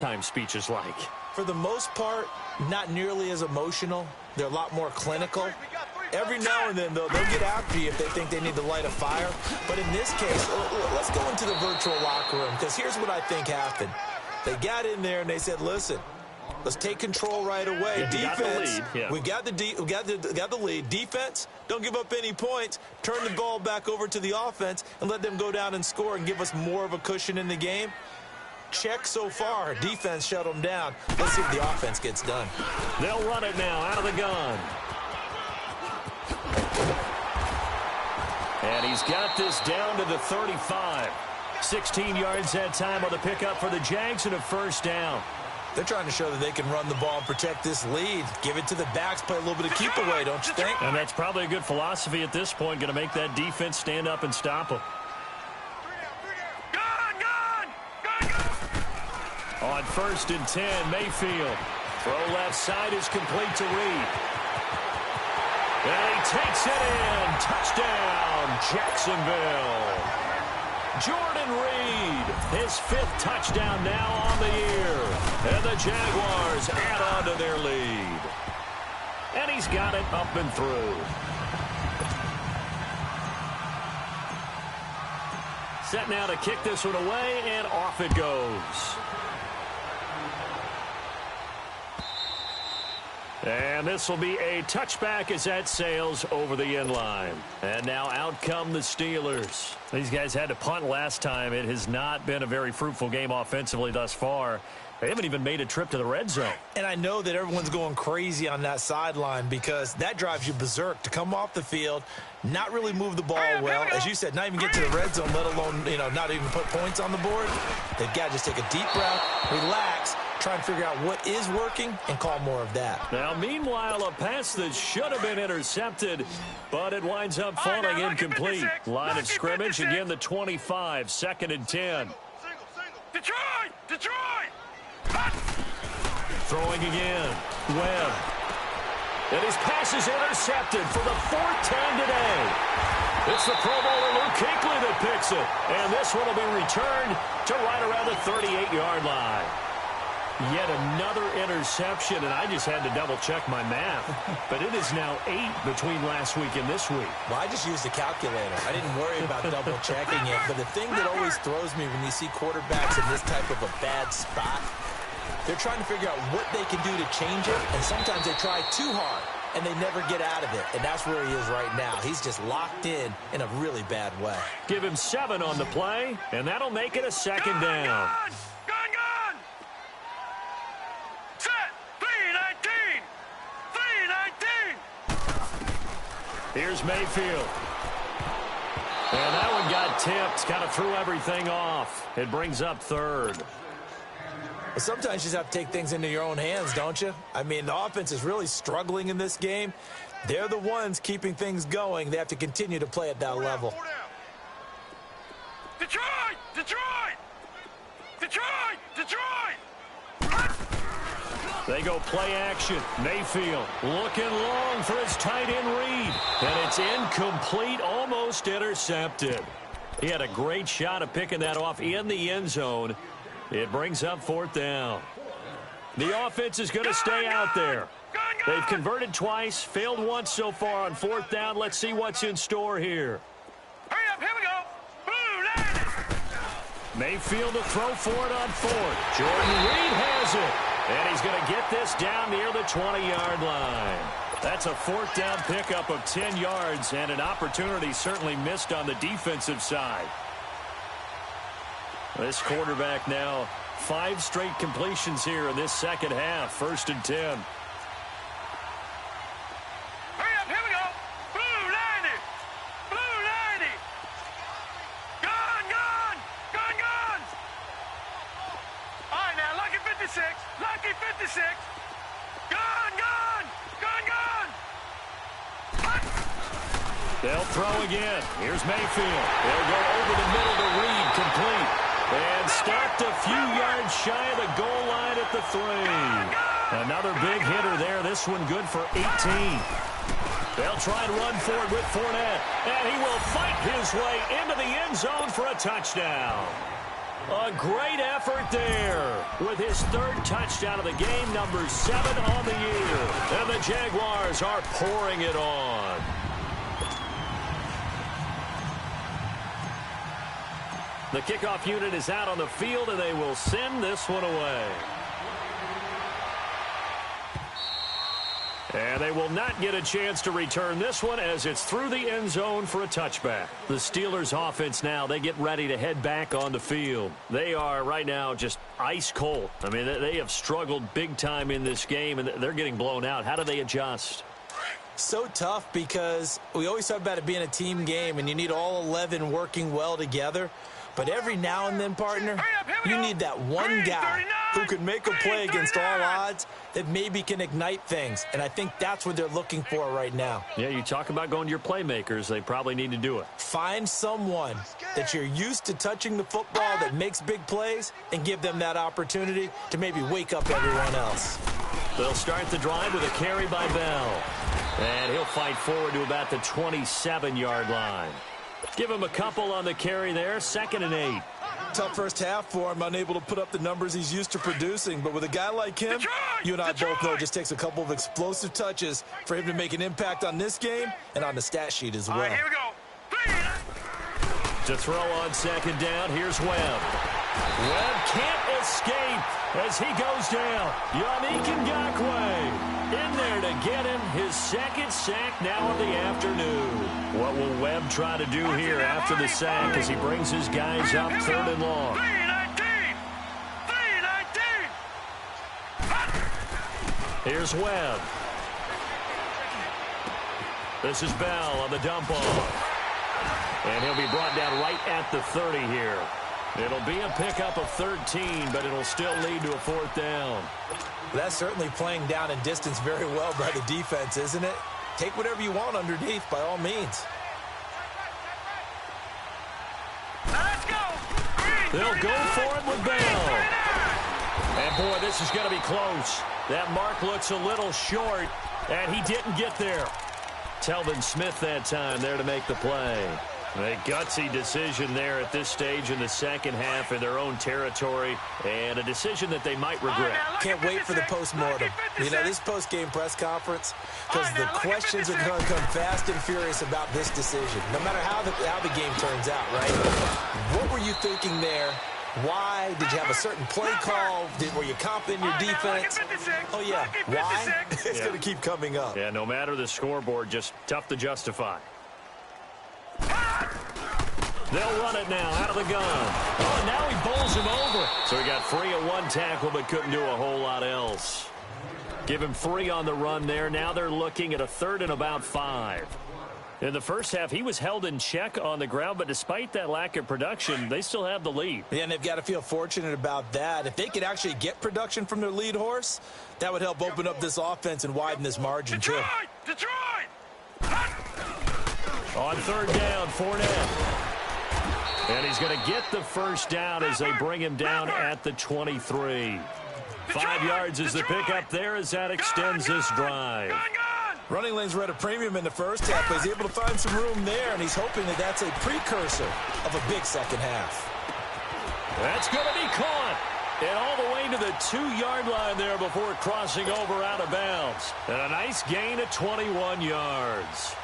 time speech is like. For the most part, not nearly as emotional. They're a lot more clinical. Every now and then, they'll get after you if they think they need to light a fire. But in this case, let's go into the virtual locker room, because here's what I think happened. They got in there and they said, listen, let's take control right away. Defense, we got the lead. Defense, don't give up any points. Turn the ball back over to the offense and let them go down and score and give us more of a cushion in the game. Check so far. Defense shut them down. Let's see if the offense gets done. They'll run it now out of the gun. And he's got this down to the 35. 16 yards that time on the pickup for the Jags and a first down. They're trying to show that they can run the ball and protect this lead. Give it to the backs, play a little bit of keep away, don't you think? And that's probably a good philosophy at this point, going to make that defense stand up and stop them. On 1st and 10, Mayfield. Throw left side is complete to Reed. And he takes it in. Touchdown, Jacksonville. Jordan Reed, his 5th touchdown now on the year. And the Jaguars add on to their lead. And he's got it up and through. Set now to kick this one away, and off it goes. And this will be a touchback as that sails over the end line. And now out come the Steelers. These guys had to punt last time. It has not been a very fruitful game offensively thus far. They haven't even made a trip to the red zone. And I know that everyone's going crazy on that sideline because that drives you berserk to come off the field, not really move the ball well. As you said, not even get to the red zone, let alone, not even put points on the board. They've got to just take a deep breath, relax, try and figure out what is working and call more of that. Now, meanwhile, a pass that should have been intercepted, but it winds up falling incomplete. Line of scrimmage, again, the 25, 2nd and 10. Detroit! Throwing again. Webb. And his pass is intercepted for the 4th time today. It's the Pro Bowler Luke Kuechly that picks it. And this one will be returned to right around the 38-yard line. Yet another interception, and I just had to double-check my math. But it is now 8 between last week and this week. Well, I just used a calculator. I didn't worry about double-checking it. But the thing that always throws me when you see quarterbacks in this type of a bad spot, they're trying to figure out what they can do to change it, and sometimes they try too hard, and they never get out of it. And that's where he is right now. He's just locked in a really bad way. Give him 7 on the play, and that'll make it a 2nd down. Gun! Set! 3-19! Here's Mayfield. And that one got tipped, kind of threw everything off. It brings up 3rd. Well, sometimes you just have to take things into your own hands, don't you? I mean, the offense is really struggling in this game. They're the ones keeping things going. They have to continue to play at that level. Detroit! They go play action. Mayfield looking long for his tight end Reed. And it's incomplete, almost intercepted. He had a great shot of picking that off in the end zone. It brings up 4th down. The offense is going to stay out there. They've converted twice, failed once so far on 4th down. Let's see what's in store here. Hurry up, here we go. Mayfield to throw for it on 4th. Jordan Reed has it. And he's going to get this down near the 20-yard line. That's a 4th down pickup of 10 yards and an opportunity certainly missed on the defensive side. This quarterback now 5 straight completions here in this second half. 1st and 10. Hurry up, here we go. Blue 90. Gun. All right, now, lucky 56. Gun. They'll throw again. Here's Mayfield. They'll go over the middle to Reed, complete. And stopped a few yards shy of the goal line at the 3. Another big hitter there. This one good for 18. They'll try and run for it with Fournette. And he will fight his way into the end zone for a touchdown. A great effort there with his third touchdown of the game, number 7 on the year. And the Jaguars are pouring it on. The kickoff unit is out on the field, and they will send this one away. And they will not get a chance to return this one as it's through the end zone for a touchback. The Steelers offense now, they get ready to head back on the field. They are right now just ice cold. I mean, they have struggled big time in this game, and they're getting blown out. How do they adjust? So tough because we always talk about it being a team game, and you need all 11 working well together. But every now and then, partner, you need that one guy who can make a play against all odds that maybe can ignite things. And I think that's what they're looking for right now. Yeah, you talk about going to your playmakers. They probably need to do it. Find someone that you're used to touching the football that makes big plays and give them that opportunity to maybe wake up everyone else. They'll start the drive with a carry by Bell. And he'll fight forward to about the 27-yard line. Give him a couple on the carry there, 2nd and 8. Tough first half for him, unable to put up the numbers he's used to producing. But with a guy like him, you and I both know it just takes a couple of explosive touches for him to make an impact on this game and on the stat sheet as well. All right, here we go. To throw on 2nd down, here's Webb. Webb can't escape as he goes down. Yannick Ngakoue in there to get him his 2nd sack now of the afternoon. What will Webb try to do here after the sack as he brings his guys up 3rd and long? 3-19. Here's Webb. This is Bell on the dump off. And he'll be brought down right at the 30 here. It'll be a pickup of 13, but it'll still lead to a 4th down. That's certainly playing down in distance very well by the defense, isn't it? Take whatever you want underneath by all means. Let's go. They'll go for it with Bell. And, boy, this is going to be close. That mark looks a little short, and he didn't get there. Telvin Smith that time there to make the play. A gutsy decision there at this stage in the second half in their own territory, and a decision that they might regret. Can't wait for the post-mortem. You know, this post-game press conference, because the questions are going to come fast and furious about this decision, no matter how the game turns out, right? What were you thinking there? Why? Did you have a certain play call? Were you confident in your defense? Oh, yeah. Why? It's going to keep coming up. Yeah, no matter the scoreboard, just tough to justify. They'll run it now out of the gun. Oh, and now he bowls him over. So he got free of one tackle but couldn't do a whole lot else. Give him 3 on the run there. Now they're looking at a 3rd and about 5. In the first half, he was held in check on the ground, but despite that lack of production, they still have the lead. Yeah, and they've got to feel fortunate about that. If they could actually get production from their lead horse, that would help open up this offense and widen this margin, too. Detroit! On 3rd down, Fournette. And he's going to get the first down as they bring him down at the 23. 5 yards is the pickup there as that extends this drive. Running lanes were at a premium in the first half, but he's able to find some room there, and he's hoping that that's a precursor of a big second half. That's going to be caught. And all the way to the 2-yard line there before crossing over out of bounds. And a nice gain of 21 yards.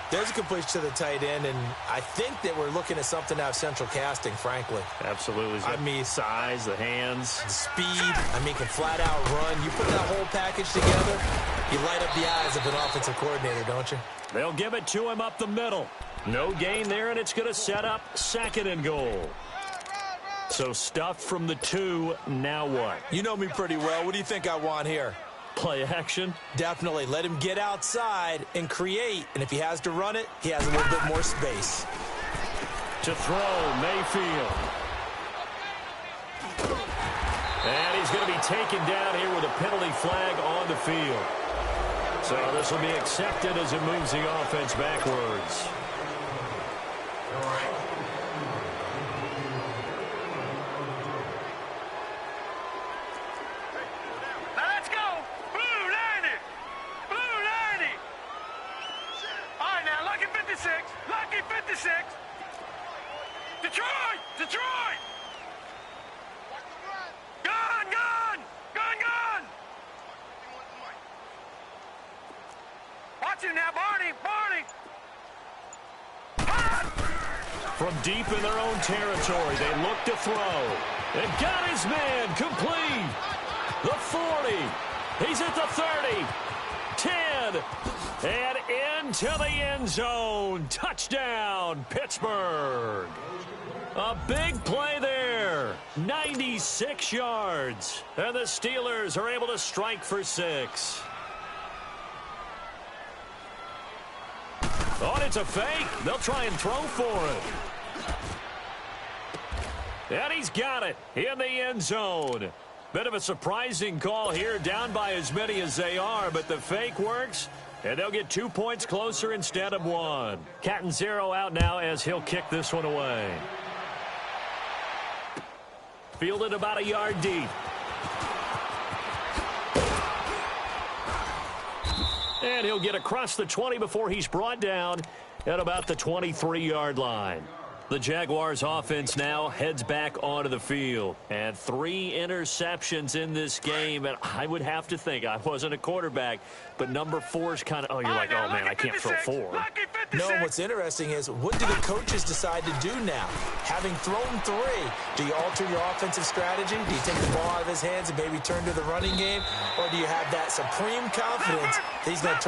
There's a completion to the tight end, and I think that we're looking at something out of central casting, frankly. Absolutely. I mean, size, the hands. Speed, I mean, can flat out run. You put that whole package together, you light up the eyes of an offensive coordinator, don't you? They'll give it to him up the middle. No gain there, and it's going to set up 2nd and goal. So stuffed from the 2, now what? You know me pretty well. What do you think I want here? Play action? Definitely. Let him get outside and create. And if he has to run it, he has a little bit more space. To throw, Mayfield. And he's going to be taken down here with a penalty flag on the field. So this will be accepted as it moves the offense backwards. Lucky 56. Detroit! From deep in their own territory, they look to throw. They've got his man complete. The 40. He's at the 30. 10. And into the end zone. Touchdown, Pittsburgh. A big play there. 96 yards. And the Steelers are able to strike for 6. Oh, and it's a fake. They'll try and throw for it. And he's got it in the end zone. Bit of a surprising call here, down by as many as they are, but the fake works, and they'll get 2 points closer instead of 1. Cat and 0 out now as he'll kick this one away. Fielded about a yard deep. And he'll get across the 20 before he's brought down at about the 23-yard line. The Jaguars offense now heads back onto the field. And 3 interceptions in this game. And I would have to think, I wasn't a quarterback, but number 4 is kind of, oh, you're like, oh, man, I can't throw 4. No, what's interesting is, what do the coaches decide to do now? Having thrown 3, do you alter your offensive strategy? Do you take the ball out of his hands and maybe turn to the running game? Or do you have that supreme confidence that he's going to